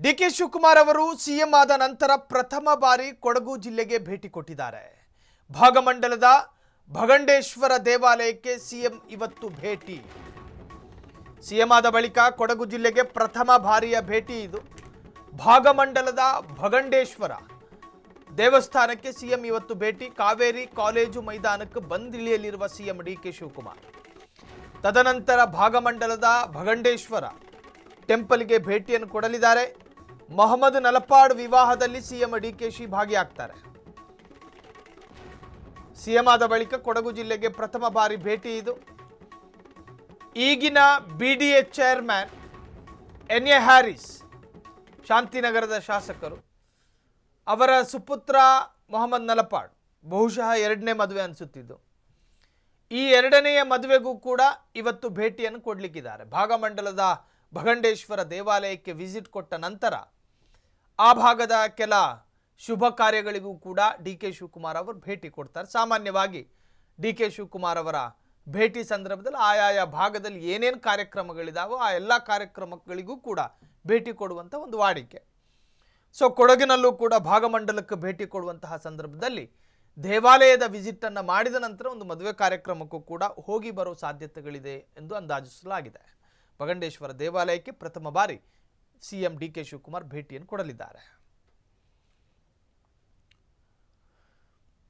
DK Shivakumar ಅವರು CM ಆದ ನಂತರ ಪ್ರಥಮ ಬಾರಿ ಕೊಡಗು ಜಿಲ್ಲೆಗೆ ಭೇಟಿ ಕೊಟ್ಟಿದ್ದಾರೆ. ಭಾಗಮಂಡಲದ ಭಗಂಡೇಶ್ವರ ದೇವಾಲಯಕ್ಕೆ ಸಿಎಂ ಇವತ್ತು ಭೇಟಿ. ಸಿಎಂ ಆದ ಬಳಿಕ ಕೊಡಗು ಜಿಲ್ಲೆಗೆ ಪ್ರಥಮ ಬಾರಿಯ ಭೇಟಿ ಇದು. ಭಾಗಮಂಡಲದ ಭಗಂಡೇಶ್ವರ ದೇವಸ್ಥಾನಕ್ಕೆ ಸಿಎಂ ಇವತ್ತು ಭೇಟಿ. ಕಾವೇರಿ ಕಾಲೇಜು ಮೈದಾನಕ್ಕೆ ಬಂದಿಳಿಯಲಿರುವ ಸಿಎಂ ಡಿಕೆ ಶಿವಕುಮಾರ್ ತದನಂತರ ಭಾಗಮಂಡಲದ ಭಗಂಡೇಶ್ವರ ಟೆಂಪಲ್ಗೆ ಭೇಟಿಯನ್ನು ಕೊಡಲಿದ್ದಾರೆ. ಮೊಹಮ್ಮದ್ ನಲಪಾಡ್ ವಿವಾಹದಲ್ಲಿ ಸಿಎಂ ಡಿಕೆಶಿ ಭಾಗಿಯಾಗ್ತಾರೆ. ಸಿಎಂ ಆದ ಬಳಿಕ ಕೊಡಗು ಜಿಲ್ಲೆಗೆ ಪ್ರಥಮ ಬಾರಿ ಭೇಟಿ ಇದು. ಈಗಿನ ಬಿಡಿಎ ಚೇರ್ಮನ್ ಎನ್ಎ ಹ್ಯಾರಿಸ್ ಶಾಂತಿನಗರದ ಶಾಸಕರು, ಅವರ ಸುಪುತ್ರ ಮೊಹಮ್ಮದ್ ನಲಪಾಡ್ ಬಹುಶಃ ಎರಡನೇ ಮದುವೆ ಅನಿಸುತ್ತಿದ್ದು. ಈ ಎರಡನೆಯ ಮದುವೆಗೂ ಕೂಡ ಇವತ್ತು ಭೇಟಿಯನ್ನು ಕೊಡಲಿಕ್ಕಿದ್ದಾರೆ. ಭಾಗಮಂಡಲದ ಭಗಂಡೇಶ್ವರ ದೇವಾಲಯಕ್ಕೆ ವಿಸಿಟ್ ಕೊಟ್ಟ ನಂತರ ಆ ಭಾಗದ ಕೆಲ ಶುಭ ಕಾರ್ಯಗಳಿಗೂ ಕೂಡ ಡಿಕೆ ಶಿವಕುಮಾರ್ ಅವರು ಭೇಟಿ ಕೊಡ್ತಾರೆ. ಸಾಮಾನ್ಯವಾಗಿ ಡಿಕೆ ಶಿವಕುಮಾರ್ ಅವರ ಭೇಟಿ ಸಂದರ್ಭದಲ್ಲಿ ಆಯಾಯ ಭಾಗದಲ್ಲಿ ಏನೇನು ಕಾರ್ಯಕ್ರಮಗಳಿದಾವೋ ಆ ಎಲ್ಲ ಕಾರ್ಯಕ್ರಮಗಳಿಗೂ ಕೂಡ ಭೇಟಿ ಕೊಡುವಂಥ ಒಂದು ವಾಡಿಕೆ. ಸೊ ಕೊಡಗಿನಲ್ಲೂ ಕೂಡ ಭಾಗಮಂಡಲಕ್ಕೆ ಭೇಟಿ ಕೊಡುವಂತಹ ಸಂದರ್ಭದಲ್ಲಿ ದೇವಾಲಯದ ವಿಸಿಟನ್ನು ಮಾಡಿದ ನಂತರ ಒಂದು ಮದುವೆ ಕಾರ್ಯಕ್ರಮಕ್ಕೂ ಕೂಡ ಹೋಗಿ ಬರೋ ಸಾಧ್ಯತೆಗಳಿದೆ ಎಂದು ಅಂದಾಜಿಸಲಾಗಿದೆ. ಭಗಂಡೇಶ್ವರ ದೇವಾಲಯಕ್ಕೆ ಪ್ರಥಮ ಬಾರಿ ಸಿಎಂ ಡಿಕೆ ಶಿವಕುಮಾರ್ ಭೇಟಿಯನ್ನು ಕೊಡಲಿದ್ದಾರೆ.